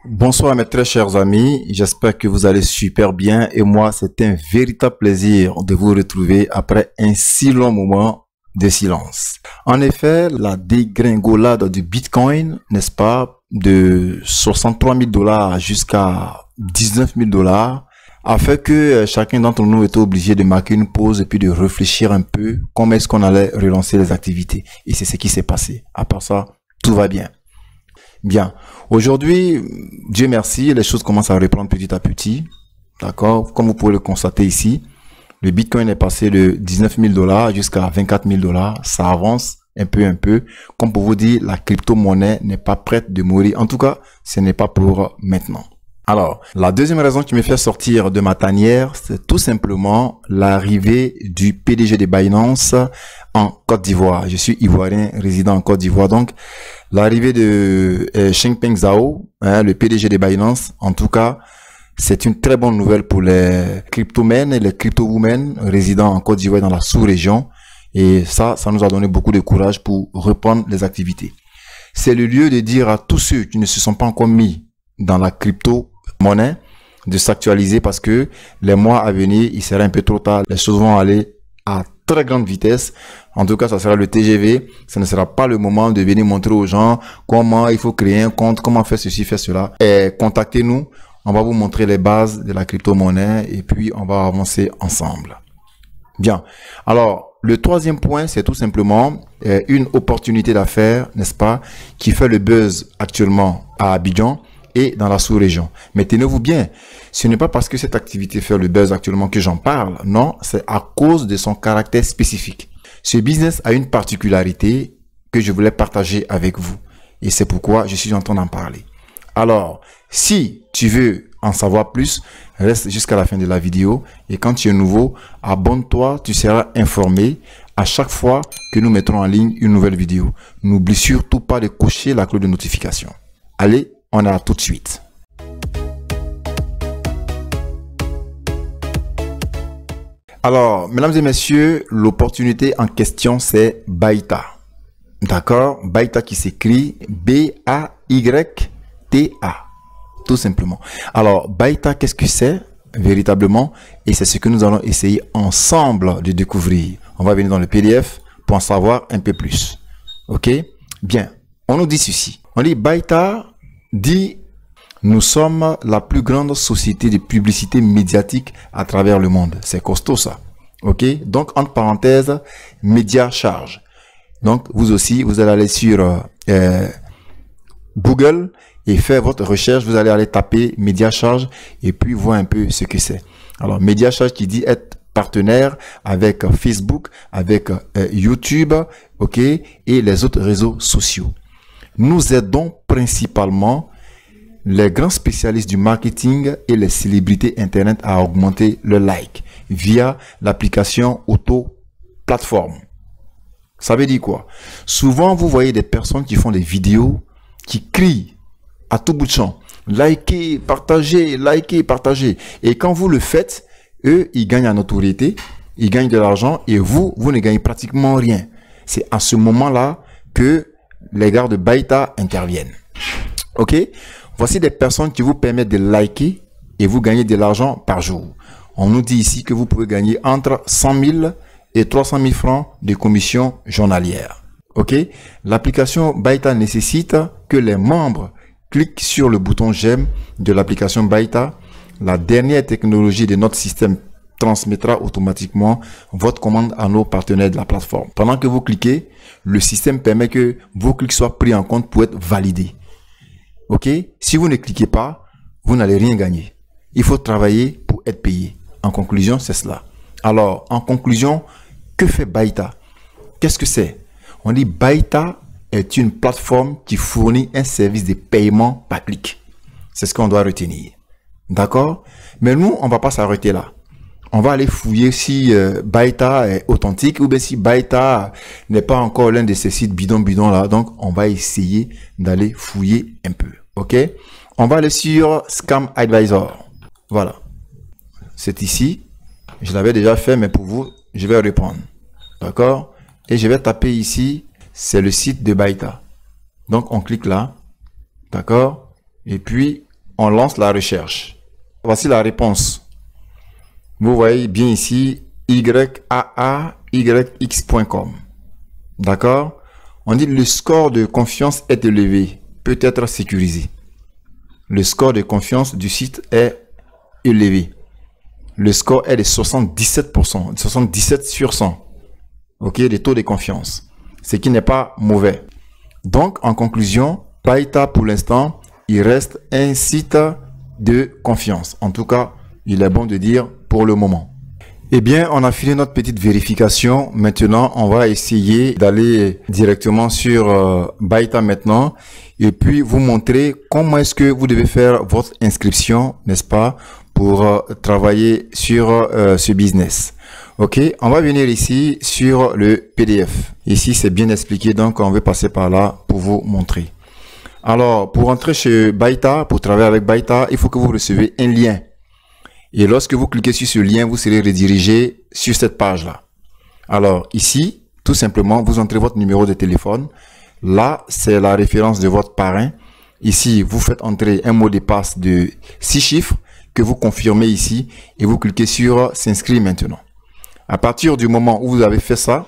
Bonsoir mes très chers amis, j'espère que vous allez super bien et moi c'est un véritable plaisir de vous retrouver après un si long moment de silence. En effet, la dégringolade du Bitcoin, n'est-ce pas, de 63 000 dollars jusqu'à 19 000 dollars, a fait que chacun d'entre nous était obligé de marquer une pause et puis de réfléchir un peu comment est-ce qu'on allait relancer les activités. Et c'est ce qui s'est passé. À part ça, tout va bien. Bien. Aujourd'hui, Dieu merci, les choses commencent à reprendre petit à petit. D'accord? Comme vous pouvez le constater ici, le Bitcoin est passé de 19 000 dollars jusqu'à 24 000 dollars. Ça avance un peu. Comme pour vous dire, la crypto-monnaie n'est pas prête de mourir. En tout cas, ce n'est pas pour maintenant. Alors, la deuxième raison qui me fait sortir de ma tanière, c'est tout simplement l'arrivée du PDG de Binance en Côte d'Ivoire. Je suis ivoirien résident en Côte d'Ivoire, donc l'arrivée de Changpeng Zhao, le PDG de Binance, en tout cas, c'est une très bonne nouvelle pour les crypto-men et les crypto-women résidant en Côte d'Ivoire dans la sous-région. Et ça nous a donné beaucoup de courage pour reprendre les activités. C'est le lieu de dire à tous ceux qui ne se sont pas encore mis dans la crypto-monnaie de s'actualiser parce que les mois à venir, il sera un peu trop tard. Les choses vont aller à très grande vitesse. En tout cas, ça sera le TGV. Ce ne sera pas le moment de venir montrer aux gens comment il faut créer un compte, comment faire ceci, faire cela. Et contactez-nous. On va vous montrer les bases de la crypto-monnaie et puis on va avancer ensemble. Bien. Alors, le troisième point, c'est tout simplement une opportunité d'affaires, n'est-ce pas, qui fait le buzz actuellement à Abidjan et dans la sous-région. Mais tenez-vous bien, ce n'est pas parce que cette activité fait le buzz actuellement que j'en parle. Non, c'est à cause de son caractère spécifique. Ce business a une particularité que je voulais partager avec vous. Et c'est pourquoi je suis en train d'en parler. Alors, si tu veux en savoir plus, reste jusqu'à la fin de la vidéo. Et quand tu es nouveau, abonne-toi, tu seras informé à chaque fois que nous mettrons en ligne une nouvelle vidéo. N'oublie surtout pas de cocher la cloche de notification. Allez, on est là tout de suite. Alors, mesdames et messieurs, l'opportunité en question, c'est Bayta. D'accord? Bayta qui s'écrit B-A-Y-T-A. Tout simplement. Alors, Bayta, qu'est-ce que c'est véritablement? Et c'est ce que nous allons essayer ensemble de découvrir. On va venir dans le PDF pour en savoir un peu plus. Ok? Bien. On nous dit ceci. On dit Bayta dit nous sommes la plus grande société de publicité médiatique à travers le monde. C'est costaud ça. Ok? Donc, entre parenthèses, média charge. Donc, vous aussi, vous allez aller sur Google et faire votre recherche. Vous allez aller taper média charge et puis voir un peu ce que c'est. Alors, média charge qui dit être partenaire avec Facebook, avec YouTube, ok, et les autres réseaux sociaux. Nous aidons principalement les grands spécialistes du marketing et les célébrités internet à augmenter le like via l'application Auto Plateforme. Ça veut dire quoi? Souvent, vous voyez des personnes qui font des vidéos qui crient à tout bout de champ. Likez, partagez, likez, partagez. Et quand vous le faites, eux, ils gagnent en notoriété, ils gagnent de l'argent et vous ne gagnez pratiquement rien. C'est à ce moment-là que les gars de Bayta interviennent. Ok? Voici des personnes qui vous permettent de liker et vous gagnez de l'argent par jour. On nous dit ici que vous pouvez gagner entre 100 000 et 300 000 francs de commission journalière. Ok? L'application Bayta nécessite que les membres cliquent sur le bouton j'aime de l'application Bayta. La dernière technologie de notre système transmettra automatiquement votre commande à nos partenaires de la plateforme. Pendant que vous cliquez, le système permet que vos clics soient pris en compte pour être validés. Ok? Si vous ne cliquez pas, vous n'allez rien gagner. Il faut travailler pour être payé. En conclusion, c'est cela. Alors, en conclusion, que fait Bayta? Qu'est-ce que c'est? On dit Bayta est une plateforme qui fournit un service de paiement par clic. C'est ce qu'on doit retenir. D'accord? Mais nous, on ne va pas s'arrêter là. On va aller fouiller si Bayta est authentique ou bien si Bayta n'est pas encore l'un de ces sites bidon là. Donc, on va essayer d'aller fouiller un peu. Ok? On va aller sur Scam Advisor. Voilà. C'est ici. Je l'avais déjà fait, mais pour vous, je vais reprendre. D'accord? Et je vais taper ici. C'est le site de Bayta. Donc, on clique là. D'accord? Et puis, on lance la recherche. Voici la réponse. Vous voyez bien ici yaayx.com. D'accord? On dit le score de confiance est élevé, peut être sécurisé. Le score de confiance du site est élevé. Le score est de 77%, 77 sur 100. Ok, des taux de confiance. Ce qui n'est pas mauvais. Donc, en conclusion, Byta, pour l'instant, il reste un site de confiance. En tout cas, il est bon de dire pour le moment. Eh bien, on a fini notre petite vérification. Maintenant, on va essayer d'aller directement sur Byta maintenant et puis vous montrer comment est-ce que vous devez faire votre inscription, n'est-ce pas, pour travailler sur ce business. Ok, on va venir ici sur le PDF. Ici, c'est bien expliqué, donc on va passer par là pour vous montrer. Alors, pour entrer chez Byta, pour travailler avec Byta, il faut que vous recevez un lien. Et lorsque vous cliquez sur ce lien, vous serez redirigé sur cette page-là. Alors, ici, tout simplement, vous entrez votre numéro de téléphone. Là, c'est la référence de votre parrain. Ici, vous faites entrer un mot de passe de 6 chiffres que vous confirmez ici et vous cliquez sur s'inscrire maintenant. À partir du moment où vous avez fait ça,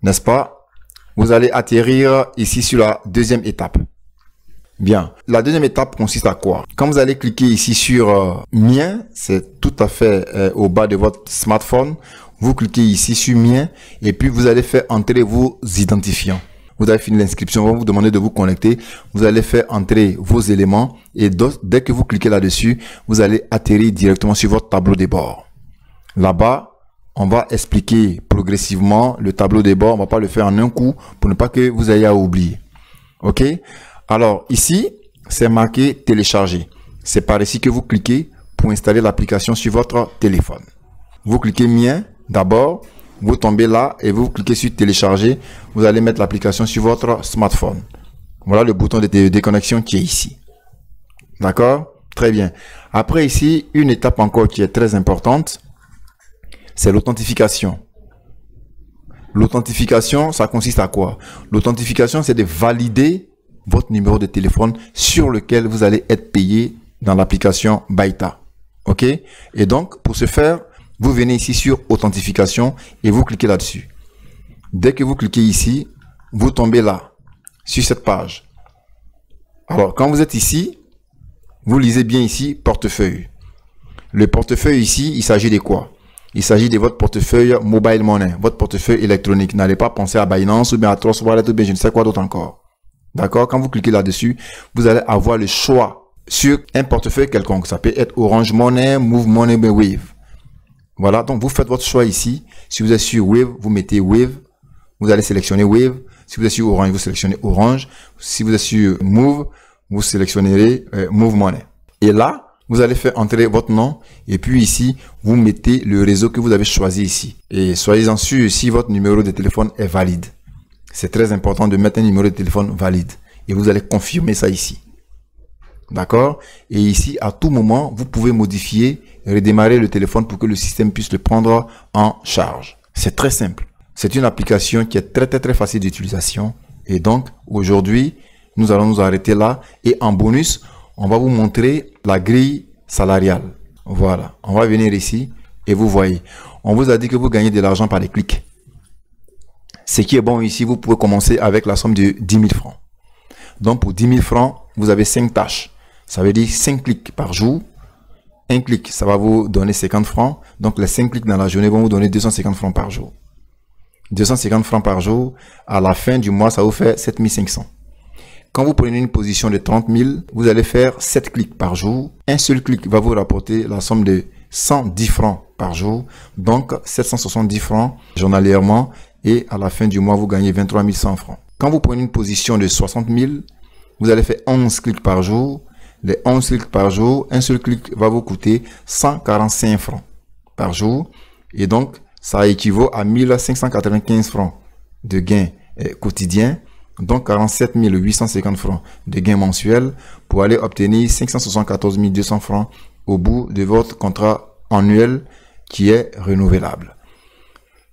n'est-ce pas, vous allez atterrir ici sur la deuxième étape. Bien, la deuxième étape consiste à quoi? Quand vous allez cliquer ici sur Mien, c'est tout à fait au bas de votre smartphone, vous cliquez ici sur Mien et puis vous allez faire entrer vos identifiants. Vous avez fini l'inscription, on va vous demander de vous connecter, vous allez faire entrer vos éléments et dès que vous cliquez là-dessus, vous allez atterrir directement sur votre tableau de bord. Là-bas, on va expliquer progressivement le tableau de bord, on ne va pas le faire en un coup pour ne pas que vous ayez à oublier. Ok? Alors ici, c'est marqué télécharger. C'est par ici que vous cliquez pour installer l'application sur votre téléphone. Vous cliquez Mien d'abord, vous tombez là et vous cliquez sur télécharger. Vous allez mettre l'application sur votre smartphone. Voilà le bouton de déconnexion qui est ici. D'accord? Très bien. Après ici, une étape encore qui est très importante, c'est l'authentification. L'authentification, ça consiste à quoi? L'authentification, c'est de valider votre numéro de téléphone sur lequel vous allez être payé dans l'application Byta. Ok? Et donc, pour ce faire, vous venez ici sur authentification et vous cliquez là-dessus. Dès que vous cliquez ici, vous tombez là, sur cette page. Alors, quand vous êtes ici, vous lisez bien ici, portefeuille. Le portefeuille ici, il s'agit de quoi? Il s'agit de votre portefeuille mobile money, votre portefeuille électronique. N'allez pas penser à Binance ou bien à Trust Wallet ou bien je ne sais quoi d'autre encore. D'accord? Quand vous cliquez là-dessus, vous allez avoir le choix sur un portefeuille quelconque. Ça peut être Orange Money, Move Money, Wave. Voilà, donc vous faites votre choix ici. Si vous êtes sur Wave, vous mettez Wave. Vous allez sélectionner Wave. Si vous êtes sur Orange, vous sélectionnez Orange. Si vous êtes sur Move, vous sélectionnerez Move Money. Et là, vous allez faire entrer votre nom. Et puis ici, vous mettez le réseau que vous avez choisi ici. Et soyez-en sûr si votre numéro de téléphone est valide. C'est très important de mettre un numéro de téléphone valide. Et vous allez confirmer ça ici. D'accord? Et ici, à tout moment, vous pouvez modifier, redémarrer le téléphone pour que le système puisse le prendre en charge. C'est très simple. C'est une application qui est très facile d'utilisation. Et donc, aujourd'hui, nous allons nous arrêter là. Et en bonus, on va vous montrer la grille salariale. Voilà. On va venir ici et vous voyez. On vous a dit que vous gagnez de l'argent par les clics. Ce qui est bon ici, vous pouvez commencer avec la somme de 10 000 francs. Donc, pour 10 000 francs, vous avez 5 tâches. Ça veut dire 5 clics par jour. Un clic, ça va vous donner 50 francs. Donc, les 5 clics dans la journée vont vous donner 250 francs par jour. 250 francs par jour, à la fin du mois, ça vous fait 7 500. Quand vous prenez une position de 30 000, vous allez faire 7 clics par jour. Un seul clic va vous rapporter la somme de 110 francs par jour. Donc, 770 francs journalièrement. Et à la fin du mois, vous gagnez 23 100 francs. Quand vous prenez une position de 60 000, vous allez faire 11 clics par jour. Les 11 clics par jour, un seul clic va vous coûter 145 francs par jour. Et donc, ça équivaut à 1595 francs de gain quotidien. Donc, 47 850 francs de gain mensuel pour aller obtenir 574 200 francs au bout de votre contrat annuel qui est renouvelable.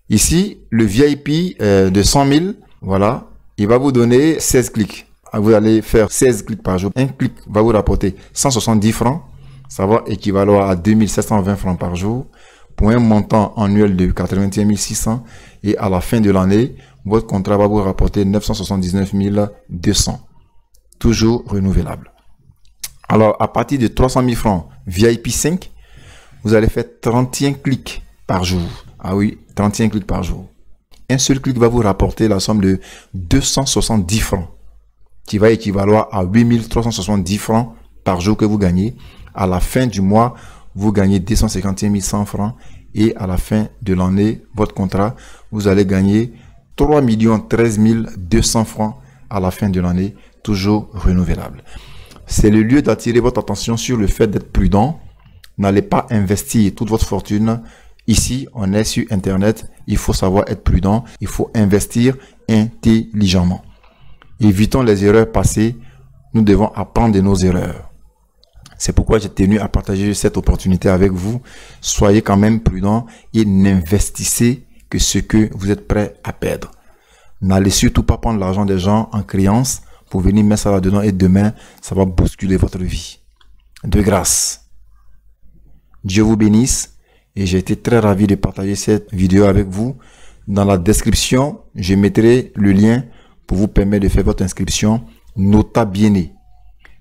Ici, le VIP de 100 000, voilà, il va vous donner 16 clics. Vous allez faire 16 clics par jour. Un clic va vous rapporter 170 francs. Ça va équivaloir à 2720 francs par jour pour un montant annuel de 81 600. Et à la fin de l'année, votre contrat va vous rapporter 979 200. Toujours renouvelable. Alors, à partir de 300 000 francs VIP 5, vous allez faire 31 clics par jour. Ah oui, 31 clics par jour. Un seul clic va vous rapporter la somme de 270 francs, qui va équivaloir à 8370 francs par jour que vous gagnez. À la fin du mois, vous gagnez 251 100 francs. Et à la fin de l'année, votre contrat, vous allez gagner 3 13 200 francs à la fin de l'année, toujours renouvelable. C'est le lieu d'attirer votre attention sur le fait d'être prudent. N'allez pas investir toute votre fortune. Ici, on est sur Internet. Il faut savoir être prudent. Il faut investir intelligemment. Évitons les erreurs passées. Nous devons apprendre de nos erreurs. C'est pourquoi j'ai tenu à partager cette opportunité avec vous. Soyez quand même prudent et n'investissez que ce que vous êtes prêt à perdre. N'allez surtout pas prendre l'argent des gens en créance pour venir mettre ça là-dedans et demain, ça va bousculer votre vie. De grâce. Dieu vous bénisse et j'ai été très ravi de partager cette vidéo avec vous. Dans la description, je mettrai le lien pour vous permettre de faire votre inscription Nota Bene.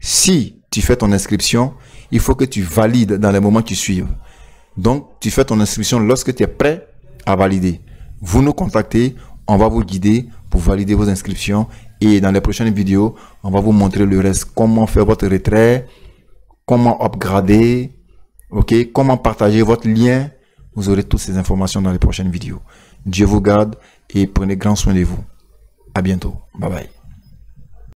Si tu fais ton inscription, il faut que tu valides dans les moments qui suivent. Donc, tu fais ton inscription lorsque tu es prêt à valider. Vous nous contactez, on va vous guider pour valider vos inscriptions. Et dans les prochaines vidéos, on va vous montrer le reste. Comment faire votre retrait, comment upgrader, comment partager votre lien. Vous aurez toutes ces informations dans les prochaines vidéos. Dieu vous garde et prenez grand soin de vous. À bientôt. Bye bye.